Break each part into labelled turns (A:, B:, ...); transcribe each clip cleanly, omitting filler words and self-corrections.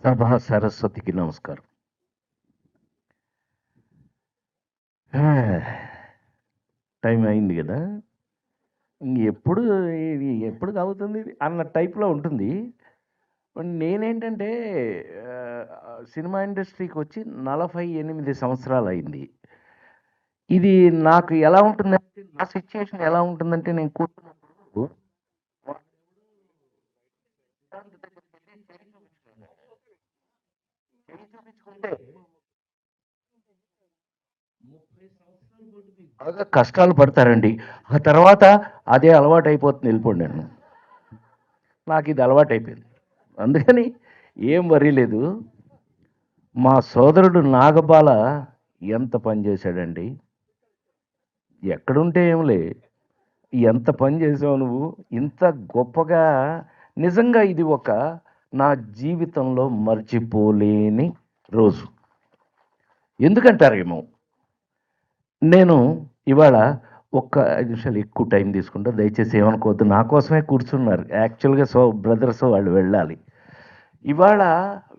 A: సభా సరస్వతికి నమస్కారం. టైం అయింది గదా! ఎప్పుడు ఇది ఎప్పటికవుతుంది ఇది అన్న టైప్‌లో ఉంటుంది. నేనేంటంటే సినిమా ఇండస్ట్రీకొచ్చి 48 సంవత్సరాలయింది. ఇది నాకు ఎలా ఉంటుందంటే, నా సిట్యుయేషన్ ఎలా ఉంటుందంటే, నేను కూర్చున్నప్పుడు చెయ్యి చూపించుకుంటే 30 సంవత్సరాల పాటు మీకు బాగా కష్టాలు పడతారండి. ఆ తర్వాత అదే అలవాటయిపోతుంది ఎళ్ళిపోండని. నాకిది అలవాటయిపోయింది. అందుకని ఏం వర్రీ లేదు. మా సోదరుడు నాగబాల ఎంత పని చేశాడండి. ఎక్కడుంటే ఏంలే, ఎంత పని చేసావు నువ్వు. ఇంత గొప్పగా నిజంగా ఇది ఒక నా జీవితంలో మర్చిపోలేని రోజు. ఎందుకంటారేమో, నేను ఇవాళ ఒక్క 5 నిమిషాలు ఎక్కువ టైం తీసుకుంటా. దయచేసి ఏమనుకోవద్దు. నా కోసమే కూర్చున్నారు. యాక్చువల్‌గా బ్రదర్స్ వాళ్ళు వెళ్ళాలి. ఇవాళ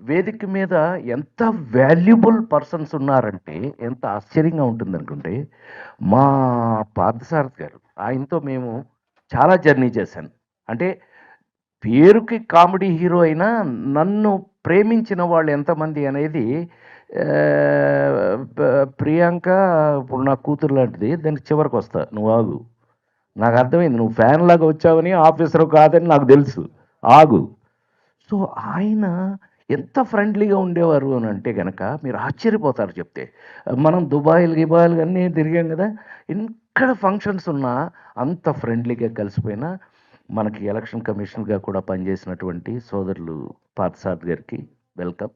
A: వేదిక మీద ఎంత వాల్యుబుల్ పర్సన్స్ ఉన్నారంటే, ఎంత ఆశ్చర్యంగా ఉంటుందనుకుంటే, మా పార్థసారథి గారు. ఆయనతో మేము చాలా జర్నీ చేశాను. అంటే పేరుకి కామెడీ హీరో అయినా, నన్ను ప్రేమించిన వాళ్ళు ఎంతమంది అనేది ప్రియాంక ఇప్పుడు నా కూతురు లాంటిది. దానికి చివరికొస్తా. నువ్వు ఆగు. నాకు అర్థమైంది. నువ్వు ఫ్యాన్ లాగా వచ్చావని, ఆఫీసరు కాదని నాకు తెలుసు. ఆగు. సో, ఆయన ఎంత ఫ్రెండ్లీగా ఉండేవారు అని అంటే గనక మీరు ఆశ్చర్యపోతారు చెప్తే. మనం దుబాయ్‌లు, గిబాయ్‌లు అన్నీ తిరిగాం గదా! ఎక్కడ ఫంక్షన్స్ ఉన్నా అంత ఫ్రెండ్లీగా కలిసిపోయిన మనకి ఎలక్షన్ కమిషనర్‌గా కూడా పనిచేసినటువంటి సోదరులు పార్థసారథి గారికి వెల్కమ్.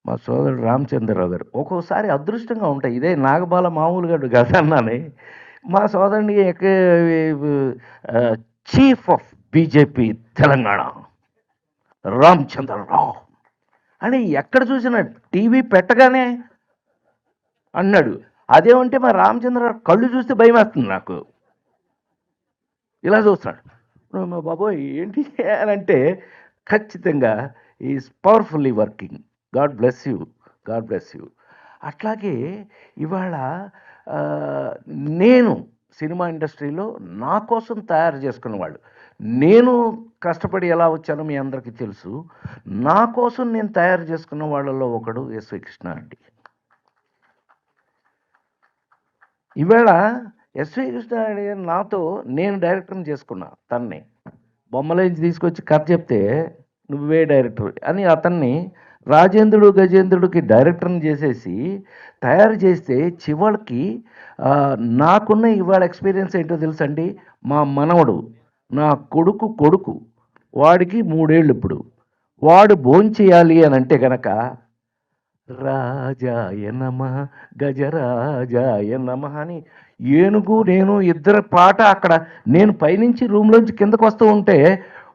A: మా సోదరుడు రామచంద్రరావు గారు. ఒక్కోసారి అదృష్టంగా ఉంటాయి. ఇదే నాగబాల మామూలుగాడు కాదన్నానే. మా సోదరుడిని chief of BJP Telangana Ramachandra Rao అని ఎక్కడ చూసినా టీవీ పెట్టగానే అన్నాడు. అదేమంటే మా రామచంద్రరావు కళ్ళు చూస్తే భయమేస్తుంది నాకు. ఇలా చూస్తున్నాడు. మా బాబోయ్! ఏంటి అని అంటే ఖచ్చితంగా is powerfully working. God bless you. God bless you. అట్లాగే ఇవాళ ఆహ్, నేను సినిమా ఇండస్ట్రీలో నా కోసం తయారు చేసుకున్న వాళ్ళు. నేను కష్టపడి ఎలా వచ్చానో మీ అందరికీ తెలుసు. నా కోసం నేను తయారు చేసుకున్న వాళ్ళలో ఒకడు ఎస్వి కృష్ణారెడ్డి. ఈవేళ ఎస్వి కృష్ణారెడ్డి గారు నాతో నేను డైరెక్టర్‌ని చేసుకున్నా తనని. బొమ్మలేంచి తీసుకొచ్చి కథ చెప్తే నువ్వే డైరెక్టర్ అని అతన్ని రాజేంద్రుడు గజేంద్రుడికి డైరెక్టర్ని చేసేసి తయారు చేస్తే చివరికి నాకున్న ఇవాళ ఎక్స్పీరియన్స్ ఏంటో తెలుసండి. మా మనవడు నా కొడుకు వాడికి 3 ఏళ్ళు ఇప్పుడు. వాడు భోంచేయాలి అని అంటే గనక రాజాయ నమః గజరాజాయ నమః అని ఏనుగు నేను ఇద్దరు పాట అక్కడ నేను పైనుంచి రూమ్లోంచి కిందకు వస్తూ ఉంటే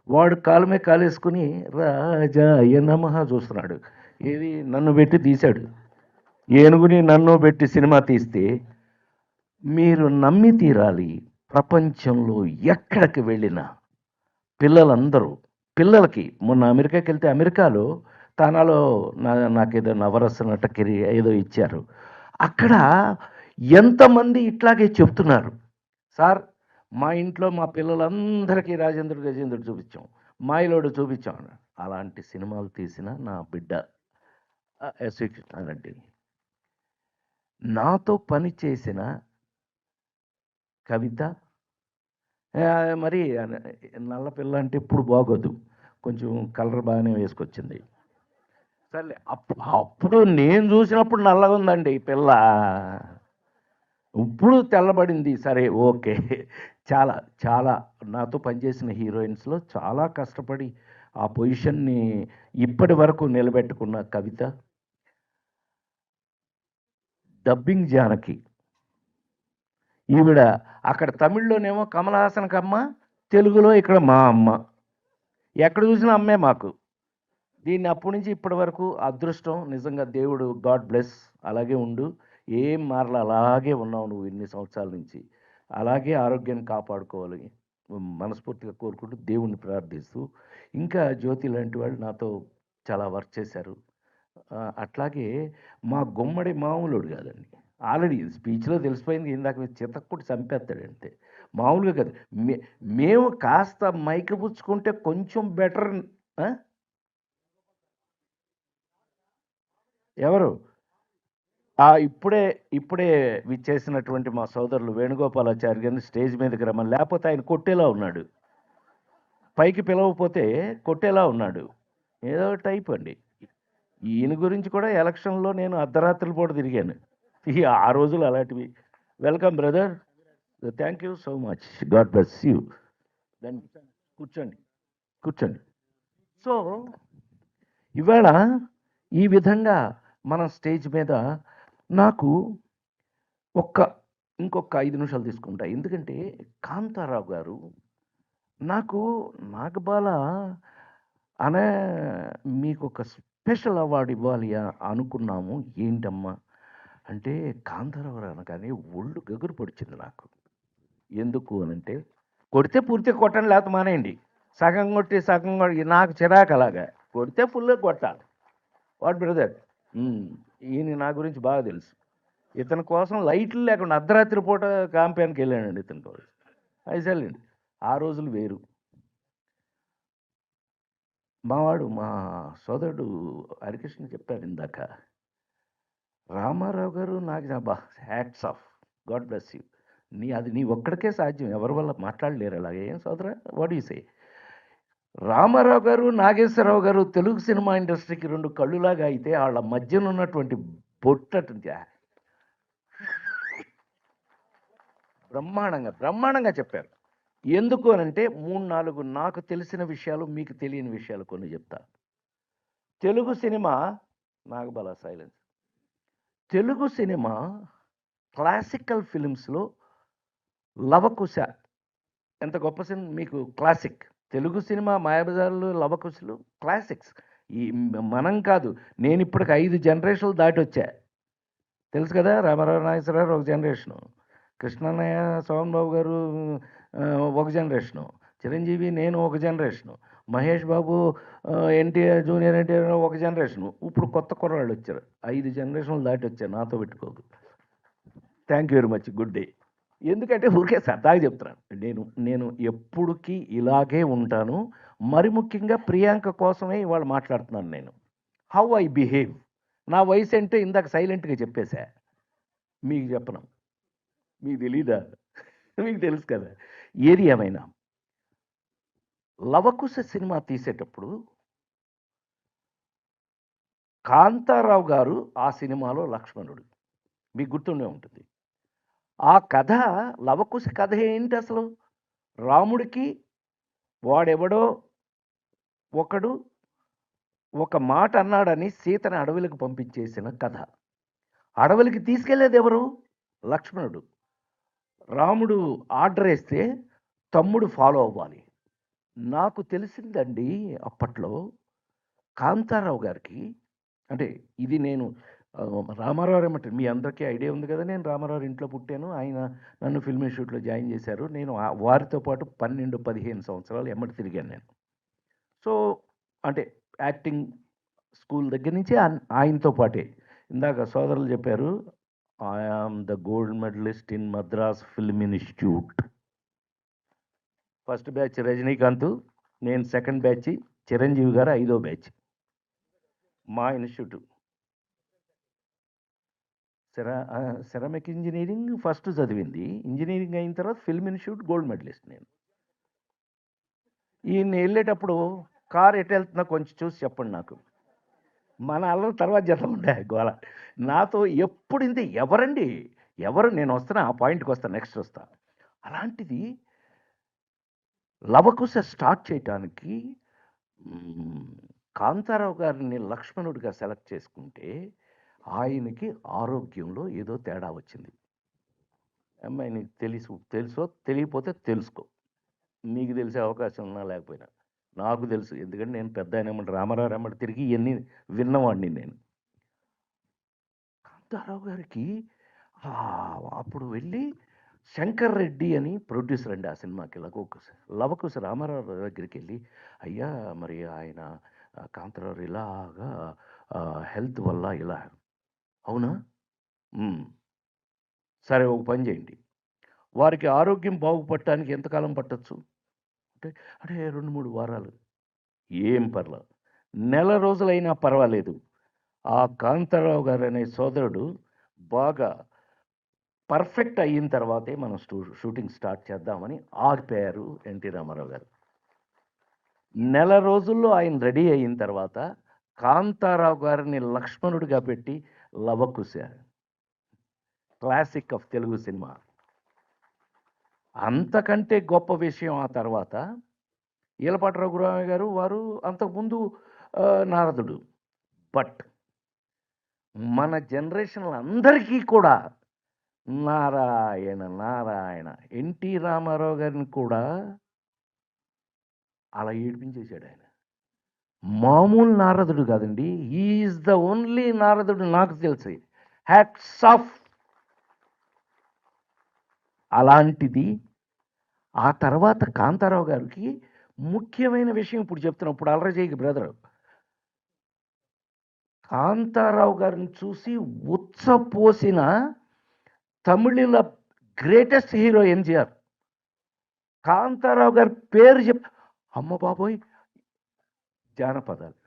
A: వాడు కాలు మీద కాలేసుకుని రాజాయ నమః చూస్తున్నాడు. ఏది నన్ను పెట్టి తీశాడు. ఏనుగుని నన్ను పెట్టి సినిమా తీస్తే మీరు నమ్మి తీరాలి. ప్రపంచంలో ఎక్కడికి వెళ్ళినా పిల్లలందరూ పిల్లలకి మొన్న అమెరికాకి వెళ్తే అమెరికాలో తానాలో నాకేదో నవరస నటకిరి ఏదో ఇచ్చారు. అక్కడ ఎంతమంది ఇట్లాగే చెప్తున్నారు. సార్ మా ఇంట్లో మా పిల్లలందరికీ రాజేంద్రుడు, గజేంద్రుడు చూపించాం. మాయలోడు చూపించాం అన్నాడు. అలాంటి సినిమాలు తీసిన నా బిడ్డ ఎస్వి కృష్ణారెడ్డి. నాతో పని చేసిన కవిత మరి నల్ల పిల్ల అంటే ఇప్పుడు బాగోదు. కొంచెం కలర్ బాగానే వేసుకొచ్చింది. సర్లే అప్పుడు నేను చూసినప్పుడు నల్లగా ఉందండి ఈ పిల్ల. ఇప్పుడు తెల్లబడింది. సరే ఓకే. చాలా, చాలా నాతో పనిచేసిన హీరోయిన్స్‌లో చాలా కష్టపడి ఆ పొజిషన్‌ని ఇప్పటి వరకు నిలబెట్టుకున్న కవిత. డబ్బింగ్ జానకి. ఈవిడ అక్కడ తమిళ్‌లోనేమో కమల్ హాసన్‌కి అమ్మ, తెలుగులో ఇక్కడ మా అమ్మ. ఎక్కడ చూసినా అమ్మే మాకు. దీన్ని అప్పటి నుంచి ఇప్పటి వరకు అదృష్టం నిజంగా దేవుడు గాడ్ బ్లెస్. అలాగే ఉండు. ఏం మారలా అలాగే ఉన్నావు నువ్వు ఇన్ని సంవత్సరాల నుంచి. అలాగే ఆరోగ్యాన్ని కాపాడుకోవాలి. మనస్ఫూర్తిగా కోరుకుంటూ దేవుణ్ణి ప్రార్థిస్తూ, ఇంకా జ్యోతి లాంటి వాళ్ళు నాతో చాలా వర్క్ చేశారు. అట్లాగే మా గుమ్మడి మామూలోడు కాదండి. ఆల్రెడీ స్పీచ్‌లో తెలిసిపోయింది, ఇందాక మీరు చితక్కొట్టి చంపేస్తాడు అంతే. మామూలుగా కాదు. మేము కాస్త మైక్ పుచ్చుకుంటే కొంచెం బెటర్. ఆ? ఎవరు? ఇప్పుడే ఇప్పుడే విచ్చేసినటువంటి మా సోదరులు వేణుగోపాలాచారి గారిని స్టేజ్ మీదకి రమ్మని, లేకపోతే ఆయన కొట్టేలా ఉన్నాడు. పైకి పిలవకపోతే కొట్టేలా ఉన్నాడు. ఏదో టైప్ అండి. ఈయన గురించి కూడా ఎలక్షన్‌లో నేను అర్ధరాత్రుల పూట తిరిగాను. ఆ రోజులు అలాంటివి. Welcome brother. Thank you so much. God bless you. Then కూర్చోండి. కూర్చోండి. సో, ఇవాళ ఈ విధంగా మన స్టేజ్ మీద నాకు ఇంకొక 5 నిమిషాలు తీసుకుంటా. ఎందుకంటే కాంతారావు గారు నాకు నాగబాల అనే మీకొక స్పెషల్ అవార్డ్ ఇవ్వాలి అనుకున్నాము. ఏంటమ్మా అంటే, కాంతారావు అనగానే ఒళ్ళు గగురు పొడిచింది నాకు. ఎందుకు అనంటే, కొడితే పూర్తిగా కొట్టండి, లేకపోతే మానేయండి. సగం కొట్టి సగం కొట్టి నాకు చిరాకు అలాగా. కొడితే ఫుల్గా కొట్టాలి. What brother? ఈయన నా గురించి బాగా తెలుసు. ఇతని కోసం లైట్లు లేకుండా అర్ధరాత్రి పూట కాంపెయిన్కి వెళ్ళానండి ఇతని కోసం. అయిసలేండి. ఆ రోజులు వేరు. మా సోదరుడు హరికృష్ణ చెప్పారు ఇందాక. రామారావు గారు నాకు hats off. God bless you. అది నీ ఒక్కడికే సాధ్యం, ఎవరి వల్ల మాట్లాడలేరు అలాగే. ఏం సోదరా, వాట్ యు సే? రామారావు గారు, నాగేశ్వరరావు గారు తెలుగు సినిమా ఇండస్ట్రీకి 2 కళ్ళులాగా అయితే, వాళ్ళ మధ్యన ఉన్నటువంటి బొట్టటు బ్రహ్మాండంగా చెప్పారు. ఎందుకు అనంటే 3, 4 నాకు తెలిసిన విషయాలు, మీకు తెలియని విషయాలు కొన్ని చెప్తా. Telugu cinema Nagabala silence. Telugu cinema classical ఫిలిమ్స్లో లవకుశ ఎంత గొప్ప సినిమా, మీకు క్లాసిక్. తెలుగు సినిమా మాయాబజార్లు, లవకుశలు క్లాసిక్స్. మనం కాదు, నేను ఇప్పటికి 5 జనరేషన్లు దాటి వచ్చా. తెలుసు కదా, రామారావు నాగేశ్వరరావు ఒక జనరేషను, కృష్ణన్నయ్య సోమన్ బాబు గారు ఒక జనరేషను, చిరంజీవి నేను ఒక జనరేషను, మహేష్ బాబు ఎన్టీఆర్ జూనియర్ ఎన్టీఆర్ ఒక జనరేషను. ఇప్పుడు కొత్త కుర్రాళ్ళు వచ్చారు. 5 జనరేషన్లు దాటి వచ్చారు. నాతో పెట్టుకోకు. Thank you very much. Good day. ఎందుకంటే ఊరికే సరదాగా చెప్తున్నాను. నేను ఎప్పుడుకి ఇలాగే ఉంటాను. మరి ముఖ్యంగా ప్రియాంక కోసమే ఇవాళ మాట్లాడుతున్నాను నేను. How I behave. నా వయసు అంటే ఇందాక సైలెంట్గా చెప్పేశా. మీకు చెప్పను. మీకు తెలీదా? మీకు తెలుసు కదా. ఏది ఏమైనా లవకుశ సినిమా తీసేటప్పుడు కాంతారావు గారు ఆ సినిమాలో లక్ష్మణుడు. మీకు గుర్తుండే ఉంటుంది. ఆ కథ, లవకుశ కథ ఏంటి అసలు? రాముడికి వాడెవడో ఒకడు ఒక మాట అన్నాడని సీతని అడవులకు పంపించేసిన కథ. అడవులకి తీసుకెళ్లేది ఎవరు? లక్ష్మణుడు. రాముడు ఆర్డర్ వేస్తే తమ్ముడు ఫాలో అవ్వాలి. నాకు తెలిసిందండి అప్పట్లో కాంతారావు గారికి, అంటే ఇది నేను రామారావు ఏమంటారు, మీ అందరికీ ఐడియా ఉంది కదా, నేను రామారావు ఇంట్లో పుట్టాను. ఆయన నన్ను ఫిల్మ్ ఇన్స్టిట్యూట్లో జాయిన్ చేశారు. నేను వారితో పాటు 12-15 సంవత్సరాలు ఎమ్మటి తిరిగాను నేను. సో అంటే యాక్టింగ్ స్కూల్ దగ్గర నుంచి ఆయనతో పాటే. ఇందాక సోదరులు చెప్పారు, I am the gold medalist in Madras film institute. First batch Rajinikanth, నేను సెకండ్ బ్యాచ్, చిరంజీవి గారు 5వ బ్యాచ్. మా ఇన్స్టిట్యూట్ సెరామిక్ ఇంజనీరింగ్ ఫస్ట్ చదివింది. ఇంజనీరింగ్ అయిన తర్వాత ఫిల్మ్ ఇన్స్టిట్యూట్ గోల్డ్ మెడలిస్ట్ నేను. ఈయన వెళ్ళేటప్పుడు కారు ఎటు వెళ్తున్నా కొంచెం చూసి చెప్పండి నాకు. మన అల్లరి తర్వాత జతం ఉండే గోల. నాతో ఎప్పుడు ఇంత ఎవరండి, ఎవరు, నేను వస్తున్నా, ఆ పాయింట్కి వస్తాను, నెక్స్ట్ వస్తా. అలాంటిది లవకుశ స్టార్ట్ చేయటానికి కాంతారావు గారిని లక్ష్మణుడిగా సెలెక్ట్ చేసుకుంటే ఆయనకి ఆరోగ్యంలో ఏదో తేడా వచ్చింది. అమ్మాయి నీకు తెలుసో తెలియకపోతే తెలుసుకో. మీకు తెలిసే అవకాశం ఉన్నా లేకపోయినా నాకు తెలుసు. ఎందుకంటే నేను పెద్ద ఆయన ఏమంటారు, రామారావు ఏమంటే తిరిగి ఇవన్నీ విన్నవాడిని నేను. కాంతారావు గారికి అప్పుడు వెళ్ళి శంకర్ రెడ్డి అని ప్రొడ్యూసర్ అండి ఆ సినిమాకి. లవకుశ రామారావు దగ్గరికి వెళ్ళి, అయ్యా మరి ఆయన కాంతారావు ఇలాగా హెల్త్ వల్ల ఇలా. అవునా? "ఉమ్, సరే ఒక పని చేయండి, వారికి ఆరోగ్యం బాగుపడటానికి ఎంతకాలం పట్టొచ్చు అంటే, అంటే 2-3 వారాలు. ఏం పర్లేదు, నెల రోజులైనా పర్వాలేదు. ఆ కాంతారావు గారు అనే సోదరుడు బాగా పర్ఫెక్ట్ అయిన తర్వాతే మనం షూటింగ్ స్టార్ట్ చేద్దామని ఆగిపోయారు ఎన్టీ రామారావు గారు. నెల రోజుల్లో ఆయన రెడీ అయిన తర్వాత కాంతారావు గారిని లక్ష్మణుడిగా పెట్టి Lavakusa, classic of Telugu cinema. అంతకంటే గొప్ప విషయం ఆ తర్వాత ఈలపాటి రఘురామయ్య గారు వారు అంతకుముందు నారదుడు. బట్ మన జనరేషన్ అందరికీ కూడా నారాయణ నారాయణ ఎన్టీ రామారావు గారిని కూడా అలా ఏడిపించేశాడు ఆయన. మామూలు నారదుడు కాదండి, ఈజ్ ద ఓన్లీ నారదుడు నాకు తెలిసి. Hats off. అలాంటిది ఆ తర్వాత కాంతారావు గారికి ముఖ్యమైన విషయం ఇప్పుడు చెప్తున్నాం. ఇప్పుడు అలరజయ్య బ్రదర్ కాంతారావు గారిని చూసి ఉచ్చపోసిన తమిళుల గ్రేటెస్ట్ హీరో ఎంజిఆర్. కాంతారావు గారి పేరు అమ్మ బాబోయ్, జానపదాలు.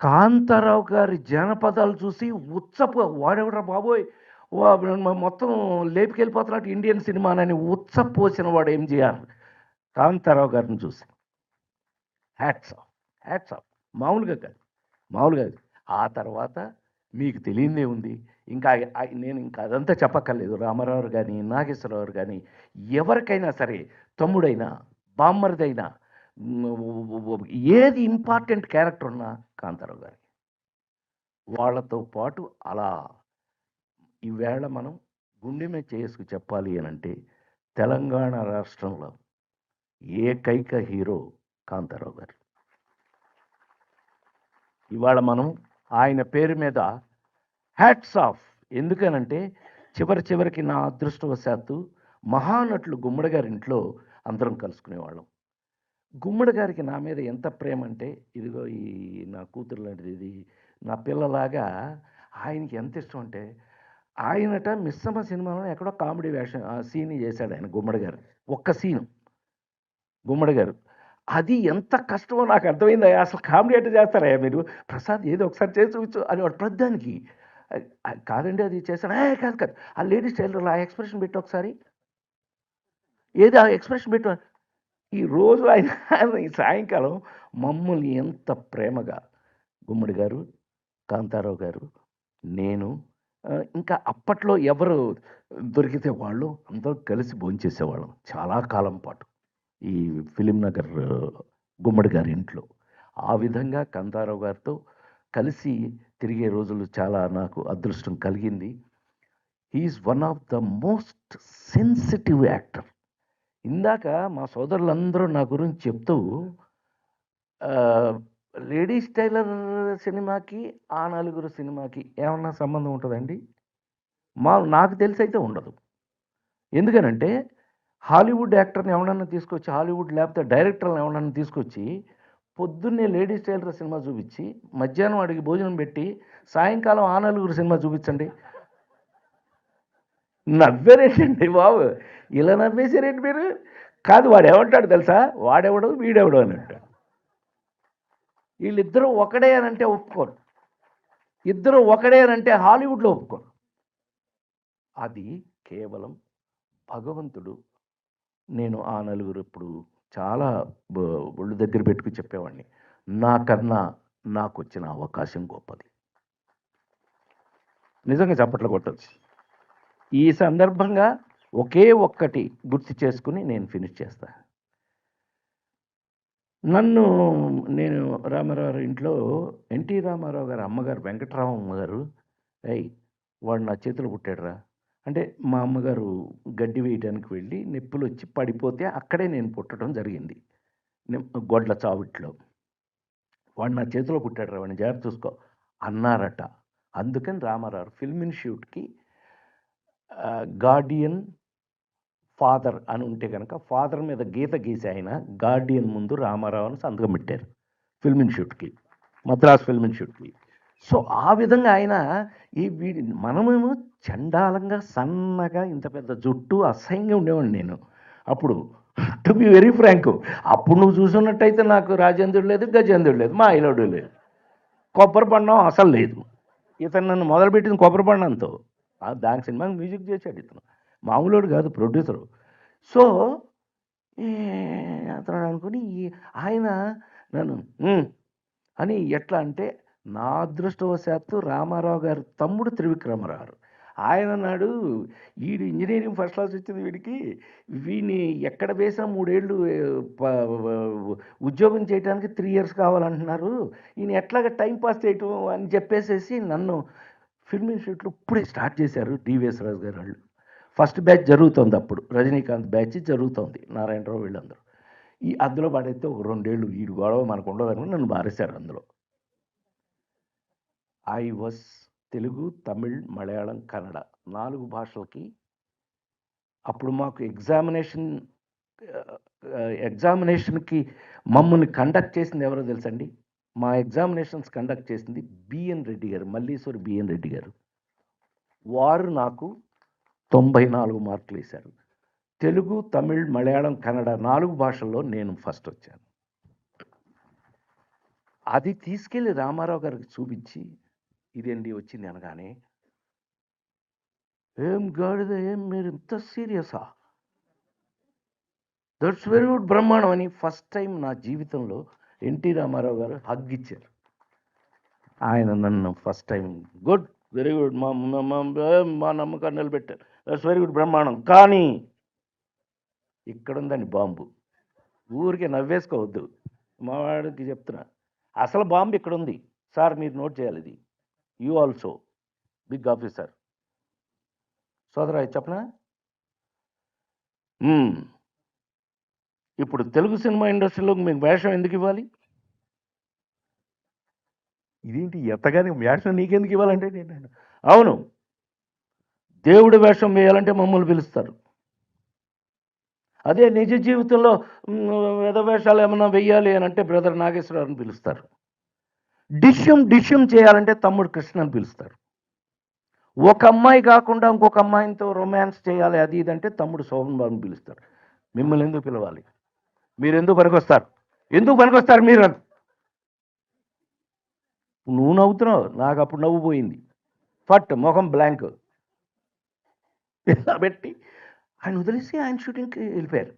A: కాంతారావు గారి జానపదాలు చూసి వాడెవడరా బాబోయ్, మొత్తం లేపుకెళ్ళిపోతున్నట్టు ఇండియన్ సినిమానని ఉచ్చపోసిన వాడు ఎంజిఆర్ కాంతారావు గారిని చూసి. Hats off, hats off. మామూలుగా కాదు, మామూలుగా కాదు. ఆ తర్వాత మీకు తెలియదే ఉంది. ఇంకా నేను ఇంకా అదంతా చెప్పక్కర్లేదు. రామారావు కానీ, నాగేశ్వరరావు కానీ, ఎవరికైనా సరే, తమ్ముడైనా బామ్మరిదైనా, ఏది ఇంపార్టెంట్ క్యారెక్టర్ ఉన్నా కాంతారావు గారి. వాళ్ళతో పాటు అలా ఈవేళ మనం గుండె మీద చేసుకు చెప్పాలి అని అంటే తెలంగాణ రాష్ట్రంలో ఏకైక హీరో కాంతారావు గారు. ఇవాళ మనం ఆయన పేరు మీద హ్యాట్స్ ఆఫ్. ఎందుకనంటే చివరికి నా అదృష్టవశాత్తు మహానటులు గుమ్మడి గారి ఇంట్లో అందరం కలుసుకునేవాళ్ళం. గుమ్మడి గారికి నా మీద ఎంత ప్రేమ అంటే, ఇదిగో ఈ నా కూతురు లాంటిది, ఇది నా పిల్లలాగా ఆయనకి ఎంత ఇష్టం అంటే, ఆయనట మిస్సమ్మ సినిమాలో ఎక్కడో కామెడీ వేషం సీన్ చేశాడు ఆయన గుమ్మడి గారు. ఒక్క సీను గుమ్మడి గారు. అది ఎంత కష్టమో నాకు అర్థమైంది. అసలు కామెడీ అంటే చేస్తారా మీరు, ప్రసాద్ ఏదో ఒకసారి చేసి చూపించు అని వాడు ప్రతిదానికి. కాదండి అది చేశాను, కాదు కాదు ఆ లేడీస్ టైలర్లో ఆ ఎక్స్ప్రెషన్ పెట్టి ఒకసారి, ఏది ఆ ఎక్స్ప్రెషన్ పెట్టు. ఈ రోజు ఆయన ఈ సాయంకాలం మమ్మల్ని ఎంత ప్రేమగా గుమ్మడి గారు, కాంతారావు గారు, నేను, ఇంకా అప్పట్లో ఎవరు దొరికితే వాళ్ళు అందరూ కలిసి భోంచేసేవాళ్ళం చాలా కాలం పాటు ఈ ఫిలిం నగర్ గుమ్మడి గారి ఇంట్లో. ఆ విధంగా కాంతారావు గారితో కలిసి తిరిగే రోజులు చాలా నాకు అదృష్టం కలిగింది. He is one of the most sensitive actor. ఇందాక మా సోదరులందరూ నా గురించి చెప్తూ లేడీస్ టైలర్ సినిమాకి ఆ నలుగురు సినిమాకి ఏమన్నా సంబంధం ఉంటుందండి? నాకు తెలిసి అయితే ఉండదు. ఎందుకనంటే హాలీవుడ్ యాక్టర్ని ఎవరన్నా తీసుకొచ్చి, హాలీవుడ్ లేకపోతే డైరెక్టర్ని ఎవరన్నా తీసుకొచ్చి పొద్దున్నే లేడీస్ టైలర్ సినిమా చూపించి, మధ్యాహ్నం వాడికి భోజనం పెట్టి, సాయంకాలం ఆ నలుగురు సినిమా చూపించండి. నవ్వారేంటండి బాబు, ఇలా నవ్వేశారేంటి మీరు? కాదు, వాడు ఏమంటాడు తెలుసా, వాడెవడు వీడెవడు అని అంటాడు. వీళ్ళిద్దరూ ఒకడే అని అంటే ఒప్పుకోరు, ఇద్దరు ఒకడే అని అంటే హాలీవుడ్లో ఒప్పుకోరు. అది కేవలం భగవంతుడు. నేను ఆ నలుగురు ఇప్పుడు చాలా ఒళ్ళు దగ్గర పెట్టుకు చెప్పేవాడిని, నాకన్నా నాకు వచ్చిన అవకాశం గొప్పది. నిజంగా చప్పట్లు కొట్టచ్చు. ఈ సందర్భంగా ఒకే ఒక్కటి గుర్తు చేసుకుని నేను ఫినిష్ చేస్తా. నేను రామారావు ఇంట్లో ఎన్టీ రామారావు గారు అమ్మగారు వెంకటరామమ్మ గారు, వాడు నా చేతులు పుట్టాడురా అంటే, మా అమ్మగారు గడ్డి వేయడానికి వెళ్ళి నొప్పులు వచ్చి పడిపోతే అక్కడే నేను పుట్టడం జరిగింది, గొడ్ల చావిట్లో. వాడు నా చేతిలో పుట్టాడురా, వాడిని జాగ్రత్త చూసుకో అన్నారట. అందుకని రామారావు ఫిల్మ్ ఇన్స్టిట్యూట్కి గార్డియన్ ఫాదర్ అని ఉంటే కనుక ఫాదర్ మీద గీత గీసి ఆయన గార్డియన్ ముందు రామారావు అని సంతకం పెట్టారు ఫిల్మ్ ఇన్స్టిట్యూట్కి, మద్రాస్ ఫిల్మ్ ఇన్స్టిట్యూట్కి. సో ఆ విధంగా ఆయన మనమేమో చండాలంగా సన్నగా ఇంత పెద్ద జుట్టు అసహ్యంగా ఉండేవాడిని నేను అప్పుడు. టు బి వెరీ ఫ్రాంక్, అప్పుడు నువ్వు చూసున్నట్టయితే నాకు రాజేంద్రుడు లేదు, గజేంద్రుడు లేదు, మా ఐలోడు లేదు, కొబ్బరి బండం అసలు లేదు. ఇతను నన్ను మొదలుపెట్టింది కొబ్బరి బండంతో. దానికి సినిమాకి మ్యూజిక్ చేశాడు ఇతను, మామూలుడు కాదు, ప్రొడ్యూసరు. సో అతను అనుకుని ఆయన నన్ను అని ఎట్లా అంటే, నా అదృష్టవశాత్తు రామారావు గారి తమ్ముడు త్రివిక్రమరావు ఆయన అన్నాడు, వీడు ఇంజనీరింగ్ ఫస్ట్ క్లాస్ వచ్చింది వీడికి, వీడిని ఎక్కడ వేసినా 3 ఏళ్ళు ఉద్యోగం చేయడానికి 3 years కావాలంటున్నారు, ఈయన ఎట్లాగ టైం పాస్ చేయటం అని చెప్పేసేసి నన్ను ఫిల్మ్ ఇన్స్టిట్యూట్లో ఇప్పుడే స్టార్ట్ చేశారు డివిఎస్ రాజు గారు వాళ్ళు. ఫస్ట్ బ్యాచ్ జరుగుతుంది అప్పుడు, రజనీకాంత్ బ్యాచ్ జరుగుతుంది, నారాయణరావు వీళ్ళందరూ. అందులో పడైతే ఒక 2 ఏళ్ళు వీడు గొడవ మనకు ఉండదని నన్ను మారేశారు అందులో. I was Telugu, Tamil, Malayalam, Kannada 4 భాషలకి. అప్పుడు మాకు ఎగ్జామినేషన్కి మమ్మల్ని కండక్ట్ చేసింది ఎవరో తెలుసండి? మా ఎగ్జామినేషన్స్ కండక్ట్ చేసింది బిఎన్ రెడ్డి గారు, మల్లీశ్వరి బిఎన్ రెడ్డి గారు. వారు నాకు 94 మార్కులు వేశారు. తెలుగు, తమిళ్, మలయాళం, కన్నడ 4 భాషల్లో నేను ఫస్ట్ వచ్చాను. అది తీసుకెళ్ళి రామారావు గారికి చూపించి, ఇదేంటి వచ్చింది అనగానే, ఏం గాడిద, ఏం మీరు ఇంత సీరియసా, దట్స్ వెరీ గుడ్, బ్రహ్మాండం అని ఫస్ట్ టైం నా జీవితంలో ఎన్టీ రామారావు గారు హగ్ ఇచ్చారు. ఆయన నన్ను first time good, very good, మా నమ్మకాన్ని నిలబెట్టారు, దట్స్ వెరీ గుడ్, బ్రహ్మాండం. కానీ ఇక్కడ ఉందండి బాంబు, ఊరికే నవ్వేసుకోవద్దు, మా వాడికి చెప్తున్నా, అసలు బాంబు ఇక్కడ ఉంది సార్, మీరు నోట్ చేయాలి ఇది. యూ ఆల్సో బిగ్ ఆఫీసర్ సోదరా, చెప్పనా? ఇప్పుడు తెలుగు సినిమా ఇండస్ట్రీలో మీకు వేషం ఎందుకు ఇవ్వాలి? ఇదేంటి ఎత్తగానే వేషం నీకెందుకు ఇవ్వాలంటే, నేను అవును, దేవుడి వేషం వేయాలంటే మమ్మల్ని పిలుస్తారు. అదే నిజ జీవితంలో వేషాలు ఏమన్నా వెయ్యాలి అని అంటే బ్రదర్ నాగేశ్వరరావుని పిలుస్తారు. డిష్యం చేయాలంటే తమ్ముడు కృష్ణని పిలుస్తారు. ఒక అమ్మాయి కాకుండా ఇంకొక అమ్మాయితో రొమాన్స్ చేయాలి అది ఇదంటే తమ్ముడు శోభన్ బాబుని పిలుస్తారు. మిమ్మల్ని ఎందుకు పిలవాలి? మీరు ఎందుకు పనికొస్తారు? ఎందుకు పనికొస్తారు మీరు? నువ్వు నవ్వుతున్నావు, నాకు అప్పుడు నవ్వు పోయింది, ఫట్ ముఖం బ్లాంక్ పెట్టి ఆయన వదిలేసి ఆయన షూటింగ్కి వెళ్ళిపోయారు.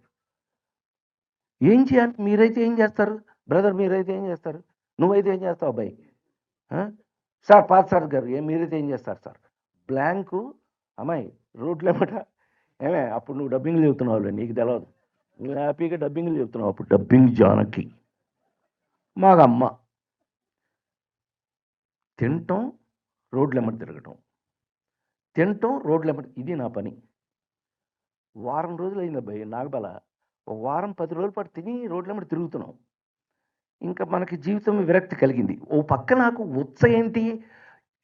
A: ఏం చేయాలి? మీరైతే ఏం చేస్తారు బ్రదర్? మీరైతే ఏం చేస్తారు? నువ్వైతే ఏం చేస్తావు అబ్బాయి? సార్ పాత సార్ గారు, మీరైతే ఏం చేస్తారు సార్? బ్లాంకు. అమ్మాయి రోడ్లు ఏమట, ఏమే అప్పుడు నువ్వు డబ్బింగ్లు చెబుతున్నావు, నీకు తెలియదు, నువ్వు హ్యాపీగా డబ్బింగ్లు చెబుతున్నావు. అప్పుడు డబ్బింగ్ జానకి మాకు అమ్మ. తినటం, రోడ్లు ఎమ్మటి తిరగటం, తినటం, రోడ్లు ఎమ్మటి, ఇది నా పని. వారం రోజులు అయింది అబ్బాయి నాగబల, ఒక వారం 10 రోజుల పాటు తిని రోడ్ల ఎమ్మటి తిరుగుతున్నాం. ఇంకా మనకి జీవితం విరక్తి కలిగింది. ఓ పక్క నాకు ఏంటి,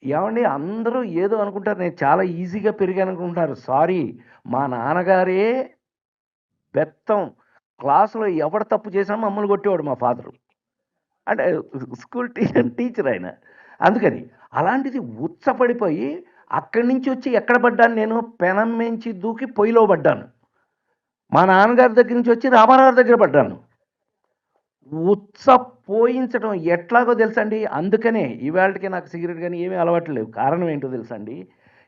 A: ఏమండి అందరూ ఏదో అనుకుంటారు, నేను చాలా ఈజీగా పెరిగాను అనుకుంటారు. సారీ, మా నాన్నగారే బెత్తం, క్లాసులో ఎవడు తప్పు చేసినా మమ్మల్ని కొట్టేవాడు మా ఫాదరు. అంటే స్కూల్ టీచర్ ఆయన. అందుకని అలాంటిది ఉత్సపడిపోయి అక్కడి నుంచి వచ్చి ఎక్కడ పడ్డాను నేను? పెనం మించి దూకి పొయ్యిలో పడ్డాను. మా నాన్నగారి దగ్గర నుంచి వచ్చి రామారావు దగ్గర పడ్డాను. పోయించడం ఎట్లాగో తెలుసండి. అందుకనే ఇవాళకి నాకు సిగరెట్ కానీ ఏమీ అలవాటు లేవు. కారణం ఏంటో తెలుసండి?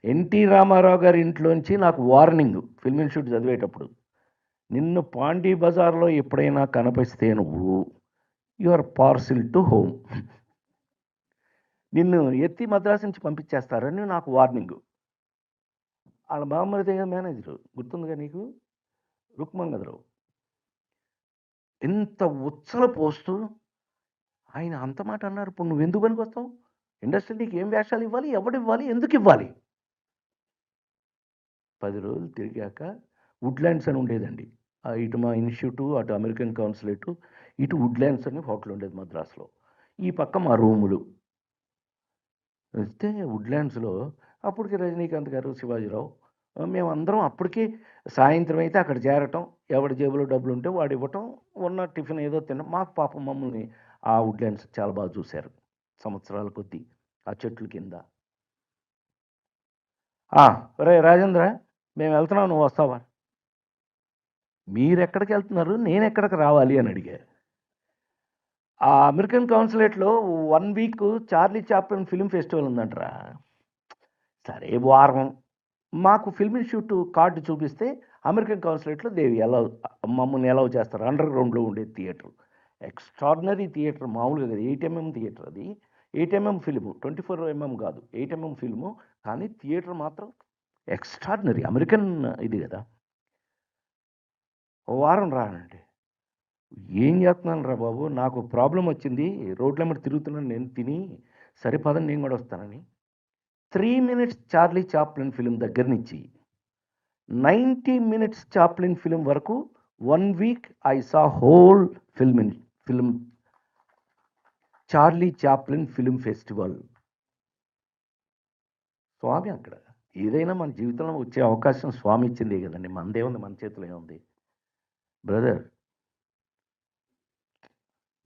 A: ఎన్టీ రామారావు గారి ఇంట్లోంచి నాకు వార్నింగ్ ఫిల్మ్ ఇన్స్టిట్యూట్ చదివేటప్పుడు, నిన్ను పాండీ బజార్లో ఎప్పుడైనా కనిపిస్తే నువ్వు యువర్ పార్సిల్ టు హోమ్, నిన్ను ఎత్తి మద్రాసు నుంచి పంపించేస్తారని నాకు వార్నింగ్. వాళ్ళ బామ్మరిదే మేనేజరు, గుర్తుందిగా నీకు, రుక్మంగదరావు. ఎంత ఉచ్చలు పోస్తూ ఆయన అంత మాట అన్నారు. ఇప్పుడు నువ్వు ఎందుకు పనికి వస్తావు? ఇండస్ట్రీ నీకు ఏం వేషాలు ఇవ్వాలి, ఎవడు ఇవ్వాలి, ఎందుకు ఇవ్వాలి? 10 రోజులు తిరిగాక వుడ్లాండ్స్ అని ఉండేదండి, ఇటు మా ఇన్స్టిట్యూటు, అటు అమెరికన్ కౌన్సిలేటు, ఇటు వుడ్లాండ్స్ అని హోటల్ ఉండేది మద్రాసులో, ఈ పక్క మా రూములు వస్తే వుడ్లాండ్స్లో అప్పటికి రజనీకాంత్ గారు, శివాజీరావు, మేమందరం అప్పటికి సాయంత్రం అయితే అక్కడ చేరటం, ఎవడి జేబులో డబ్బులుంటే వాడు ఇవ్వటం, ఉన్న టిఫిన్ ఏదో తినడం. మాకు పాపం మమ్మల్ని ఆ వుడ్‌లాండ్స్ చాలా బాగా చూశారు సంవత్సరాల కొద్దీ ఆ చెట్ల కింద. ఒరేయ్ రాజేంద్ర, మేము వెళ్తున్నాం, నువ్వు వస్తావా? మీరెక్కడికెళ్తున్నారు, నేనెక్కడికి రావాలి అని అడిగా. ఆ అమెరికన్ కాన్సులేట్‌లో 1 week Charlie Chaplin film festival ఉందంటరా. సరే వారం మాకు ఫిల్మ్ ఇన్‌స్టిట్యూట్ కార్డ్ చూపిస్తే అమెరికన్ కాన్సులేట్‌లో మమ్మల్ని అలౌ చేస్తారు. అండర్ గ్రౌండ్‌లో ఉండే థియేటర్. ఎక్స్ట్రార్డినరీ థియేటర్, మామూలుగా కాదు. 8 ఎంఎం థియేటర్ అది. 8 ఎంఎం ఫిల్ము, 24 ఎంఎం కాదు. 8 ఎంఎం ఫిల్ము. కానీ థియేటర్ మాత్రం ఎక్స్ట్రార్డినరీ. అమెరికన్ ఇది కదా. ఓ వారం రానండి. ఏం చేస్తున్నాను రా బాబు, నాకు ప్రాబ్లం వచ్చింది, రోడ్ల మీద తిరుగుతున్నాను నేను తిని, సరే పదండి నేను కూడా వస్తానని. 3 మినిట్స్ చార్లీ చాప్లిన్ ఫిల్మ్ దగ్గర నుంచి 90 మినిట్స్ చాప్లిన్ ఫిల్మ్ వరకు 1 week I saw whole film Charlie Chaplin film festival. స్వామి అక్కడ. ఏదైనా మన జీవితంలో వచ్చే అవకాశం స్వామి ఇచ్చిందే కదండి. మనదేముంది, మన చేతిలో ఏముంది బ్రదర్.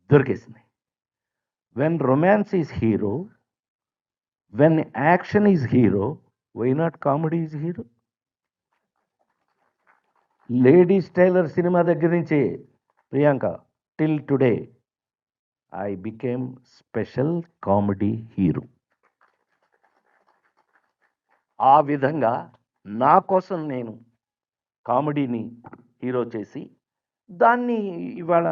A: దొరికేసింది. When romance is hero, when action is hero, why not comedy is hero? Ladies tailor cinema దగ్గర నుంచి Priyanka till today I became special comedy hero. ఆ విధంగా నా కోసం నేను కామెడీని హీరో చేసి, దాన్ని ఇవాళ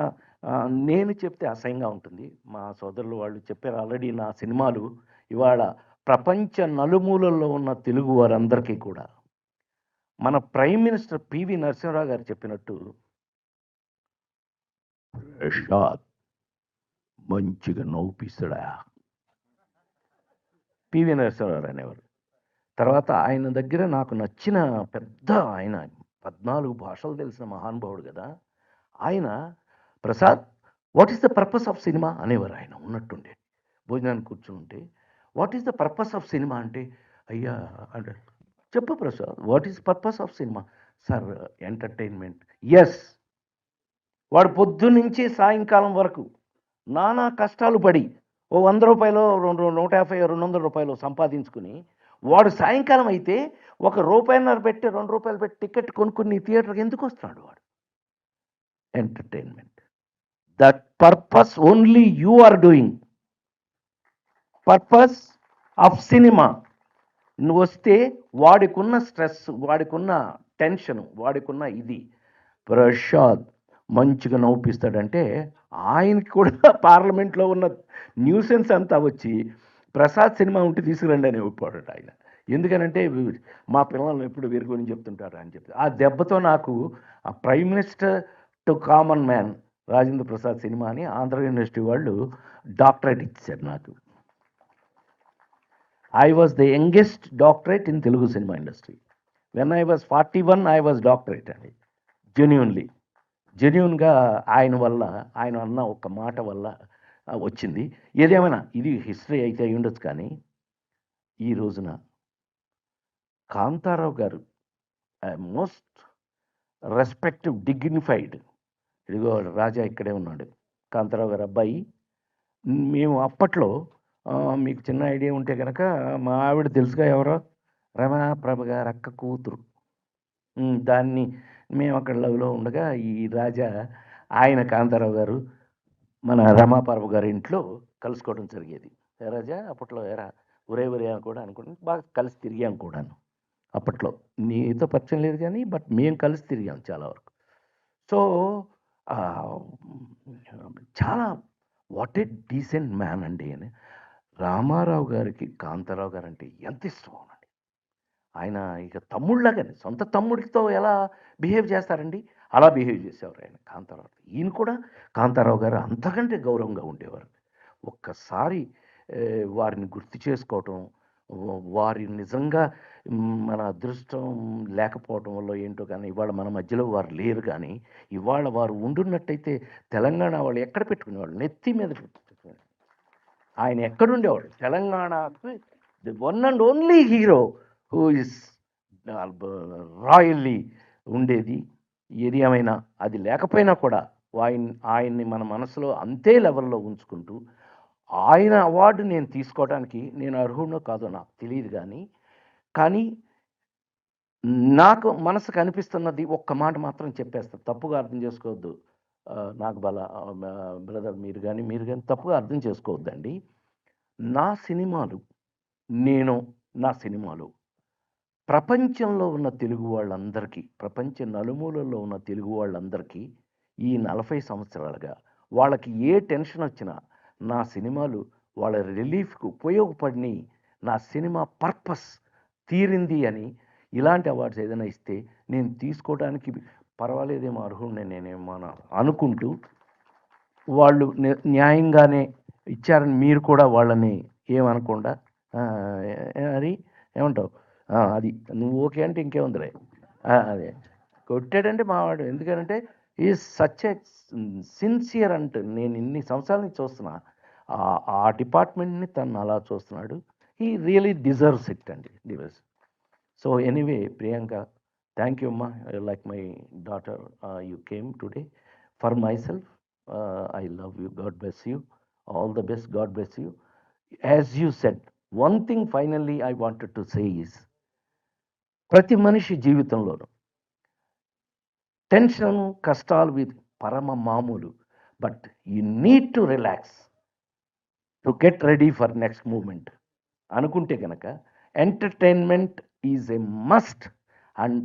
A: నేను చెప్తే అసహ్యంగా ఉంటుంది. మా సోదరులు వాళ్ళు చెప్పారు ఆల్రెడీ. నా సినిమాలు ఇవాళ ప్రపంచ నలుమూలల్లో ఉన్న తెలుగు వారందరికీ కూడా, మన ప్రైమ్ మినిస్టర్ పివి నరసింహరావు గారు చెప్పినట్టు, ప్రసాద్ మంచిగా నవ్వుపిస్తాడా, పివి నరసింహరావు అనేవారు. తర్వాత ఆయన దగ్గర నాకు నచ్చిన పెద్ద ఆయన, 14 భాషలు తెలిసిన మహానుభావుడు కదా ఆయన. Prasad, what is the purpose of cinema అనేవారు ఆయన ఉన్నట్టుండే. భోజనానికి కూర్చుంటే, what is the purpose of cinema అంటే, అయ్యా అంటే, చెప్పు Prasad, what is purpose of cinema? Sir, entertainment. Yes. వాడు పొద్దున్నుంచి సాయంకాలం వరకు నానా కష్టాలు పడి ఓ 100 రూపాయలు, 150, 200 రూపాయలు సంపాదించుకుని, వాడు సాయంకాలం అయితే ₹1.50 పెట్టి, ₹2 పెట్టి టికెట్ కొనుక్కుని థియేటర్కి ఎందుకు వస్తున్నాడు వాడు? Entertainment. That purpose only you are doing. Purpose of cinema. నువ్వు వస్తే వాడికున్న స్ట్రెస్, వాడికున్న టెన్షన్, వాడికున్న ఇది, ప్రసాద్ మంచిగా నవ్వుపిస్తాడంటే, ఆయనకి కూడా పార్లమెంట్లో ఉన్న న్యూసెన్స్ అంతా వచ్చి ప్రసాద్ సినిమా ఉంటే తీసుకురండి అని ఒప్పుకోడట ఆయన. ఎందుకనంటే మా పిల్లలు ఎప్పుడు వీరి గురించి చెప్తుంటారు అని చెప్పి. ఆ దెబ్బతో నాకు ఆ prime minister to common man Rajendra Prasad cinema అని ఆంధ్ర యూనివర్సిటీ వాళ్ళు డాక్టరేట్ ఇచ్చారు నాకు. I was the youngest doctorate in Telugu cinema industry. When I was 41, I was doctorate అండి. జెన్యూన్గా ఆయన వల్ల, ఆయన అన్న ఒక మాట వల్ల వచ్చింది. ఏదేమైనా ఇది హిస్టరీ అయితే అయి ఉండొచ్చు, కానీ ఈ రోజున కాంతారావు గారు మోస్ట్ రెస్పెక్టివ్, డిగ్నిఫైడ్, ఇదిగో రాజా ఇక్కడే ఉన్నాడు, కాంతారావు గారు అబ్బాయి. మేము అప్పట్లో మీకు చిన్న ఐడియా ఉంటే కనుక, మా ఆవిడ తెలుసుగా ఎవరో, రమాప్రభ గారు అక్క కూతురు. దాన్ని మేము అక్కడ లవ్లో ఉండగా ఈ రాజా ఆయన కాంతారావు గారు మన రమాప్రభ గారి ఇంట్లో కలుసుకోవడం జరిగేది. ఏ రాజా అప్పట్లో ఎరా ఒరే అని కూడా అనుకుంటే బాగా కలిసి తిరిగాం కూడాను. అప్పట్లో నీతో పరిచయం లేదు కానీ, బట్ మేము కలిసి తిరిగాం చాలా వరకు. సో చాలా వాట్ ఏ డీసెంట్ మ్యాన్ అండి అని. రామారావు గారికి కాంతారావు గారు అంటే ఎంత ఇష్టం అండి. ఆయన ఇక తమ్ముళ్ళగానే, సొంత తమ్ముడితో ఎలా బిహేవ్ చేస్తారండి, అలా బిహేవ్ చేసేవారు ఆయన కాంతారావు. ఈయన కూడా కాంతారావు గారు అంతకంటే గౌరవంగా ఉండేవారు. ఒక్కసారి వారిని గుర్తు చేసుకోవటం, వారి నిజంగా మన అదృష్టం లేకపోవటం వల్ల ఏంటో కానీ ఇవాళ మన మధ్యలో వారు లేరు. కానీ ఇవాళ వారు ఉండున్నట్టయితే తెలంగాణ వాళ్ళు ఎక్కడ పెట్టుకునేవాళ్ళు, నెత్తి మీద పెట్టుకునేవాళ్ళు. ఆయన ఎక్కడుండేవాడు, తెలంగాణకు the one and only hero who is royally ఉండేది. ఏది ఏమైనా అది లేకపోయినా కూడా ఆయన్ని మన మనసులో అంతే లెవెల్‌లో ఉంచుకుంటూ, ఆయన అవార్డు నేను తీసుకోవడానికి నేను అర్హుడినో కాదో నాకు తెలీదు గానీ, కానీ నాకు మనసుకు అనిపిస్తున్నది ఒక్క మాట మాత్రం చెప్పేస్తా. తప్పుగా అర్థం చేసుకోవద్దు. నాగబాల బ్రదర్ మీరు గాని తప్పుగా అర్థం చేసుకోవద్దండి. నా సినిమాలు, నేను నా సినిమాలు ప్రపంచంలో ఉన్న తెలుగు వాళ్ళందరికీ, ప్రపంచ నలుమూలల్లో ఉన్న తెలుగు వాళ్ళందరికీ ఈ 40 సంవత్సరాలుగా వాళ్ళకి ఏ టెన్షన్ వచ్చినా నా సినిమాలు వాళ్ళ రిలీఫ్‌కి ఉపయోగపడినియి. నా సినిమా పర్పస్ తీరింది అని ఇలాంటి అవార్డ్స్ ఏదైనా ఇస్తే నేను తీసుకోవడానికి పర్వాలేదేమో అర్హుడినే నేనేమో అనుకుంటూ వాళ్ళు న్యాయంగానే ఇచ్చారని మీరు కూడా వాళ్ళని ఏమనకుండా అది ఏమంటావు? అది నువ్వు ఓకే అంటే ఇంకేముందిలే. అదే కొట్టాడంటే మావాడు. ఎందుకనంటే ఈజ్ సచ్ ఎ సిన్సియర్ అంటే నేను ఇన్ని సంవత్సరాల నుంచి చూస్తున్నా. ఆ డిపార్ట్మెంట్‌ని తను అలా చూస్తున్నాడు. హీ రియలీ డిజర్వ్స్ ఇట్ అండి. Deserves. So anyway Priyanka, thank you అమ్మా. Like my daughter you came today. For myself I love you. God bless you. All the best. God bless you. As you said, one thing finally I wanted to say is, ప్రతి మనిషి జీవితంలోనూ tension, కష్టాలు పరమ మామూలు. But you need to relax to get ready for next moment అనుకుంటే కనుక entertainment is a must. And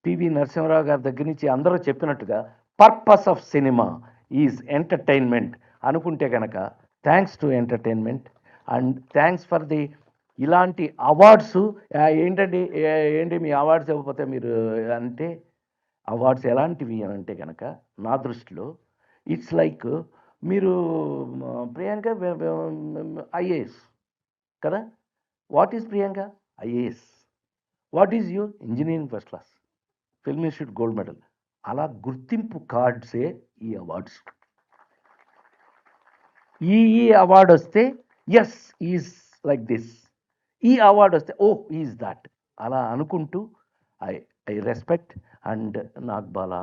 A: PV Narasimha Rao గారి దగ్గర నుంచి అందరూ చెప్పినట్టుగా purpose of cinema is entertainment అనుకుంటే కనుక thanks to entertainment and thanks for the ఇలాంటి అవార్డ్స్. ఏంటండి ఏంటి మీ అవార్డ్స్ ఇవ్వకపోతే మీరు అంటే, అవార్డ్స్ ఎలాంటివి అని అంటే కనుక నా దృష్టిలో ఇట్స్ లైక్ మీరు ప్రియాంక ఐఏఎస్ కదా. What is Priyanka? IAS. What is you? Engineering first class, film institute gold medal. అలా గుర్తింపు కార్డ్సే ఈ అవార్డ్స్. ఈ అవార్డు వస్తే ఎస్ ఈజ్ లైక్ దిస్, ఈ అవార్డు వస్తే ఓ ఈజ్ దాట్ అలా అనుకుంటూ ఐ రెస్పెక్ట్. అండ్ నాగబాల,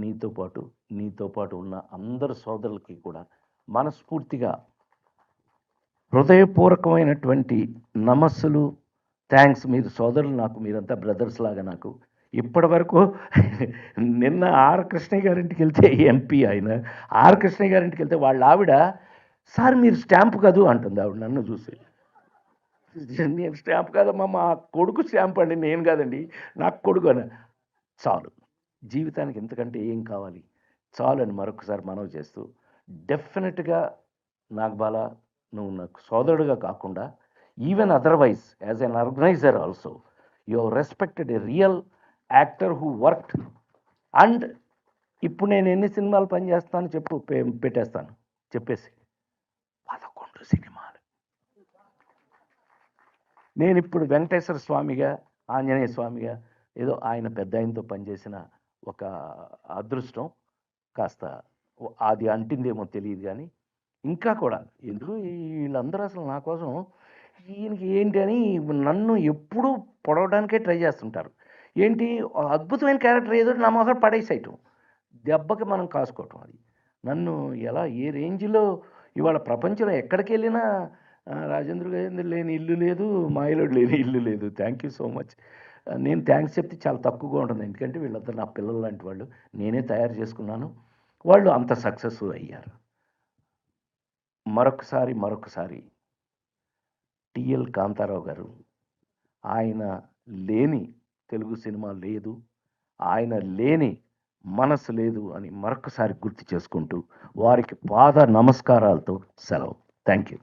A: నీతో పాటు ఉన్న అందరు సోదరులకి కూడా మనస్ఫూర్తిగా హృదయపూర్వకమైనటువంటి నమస్సులు, థ్యాంక్స్. మీరు సోదరులు నాకు, మీరంతా బ్రదర్స్ లాగా నాకు. ఇప్పటి వరకు నిన్న ఆర్ కృష్ణయ్య గారింటికి వెళ్తే ఎంపీ ఆయన, ఆర్ కృష్ణయ్య గారింటికి వెళ్తే వాళ్ళ ఆవిడ, సార్ మీరు స్టాంప్ కాదు అంటుంది ఆవిడ నన్ను చూసి. నేను స్టాంప్ కాదమ్మా, మా కొడుకు స్టాంప్ అండి, నేను కాదండి, నాకు కొడుకు అని. చాలు, జీవితానికి ఎంతకంటే ఏం కావాలి, చాలు అని మరొకసారి మనవి చేస్తూ, డెఫినెట్గా నాగబాల, నువ్వు నాకు సోదరుడుగా కాకుండా even otherwise as an organiser also you have respected a real actor who worked. And ఇప్పుడు నేను ఎన్ని సినిమాలు పనిచేస్తాను చెప్పు, పెట్టేస్తాను చెప్పేసి 11 సినిమాలు. నేను ఇప్పుడు వెంకటేశ్వర స్వామిగా, ఆంజనేయ స్వామిగా, ఏదో ఆయన పెద్ద ఆయనతో పనిచేసిన ఒక అదృష్టం కాస్త అది అంటిందేమో తెలియదు. కానీ ఇంకా కూడా ఎందుకు వీళ్ళందరూ అసలు నా కోసం ఈయనకి ఏంటి అని నన్ను ఎప్పుడూ పొడవడానికే ట్రై చేస్తుంటారు. ఏంటి అద్భుతమైన క్యారెక్టర్ ఏదో నా మొహం పడేసేయటం, దెబ్బకి మనం కాసుకోవటం. అది నన్ను ఎలా ఏ రేంజ్లో ఇవాళ ప్రపంచంలో ఎక్కడికి వెళ్ళినా రాజేంద్ర గజేంద్ర లేని ఇల్లు లేదు, మాయలోడు లేని ఇల్లు లేదు. Thank you so much. నేను థ్యాంక్స్ చెప్తే చాలా తక్కువగా ఉంటుంది, ఎందుకంటే వీళ్ళందరూ నా పిల్లలు లాంటి వాళ్ళు, నేనే తయారు చేసుకున్నాను, వాళ్ళు అంత సక్సెస్ అయ్యారు. మరొకసారి టిఎల్ కాంతారావు గారు, ఆయన లేని తెలుగు సినిమా లేదు, ఆయన లేని మనసు లేదు అని మరొకసారి గుర్తు చేసుకుంటూ వారికి పాద నమస్కారాలతో సెలవు. Thank you.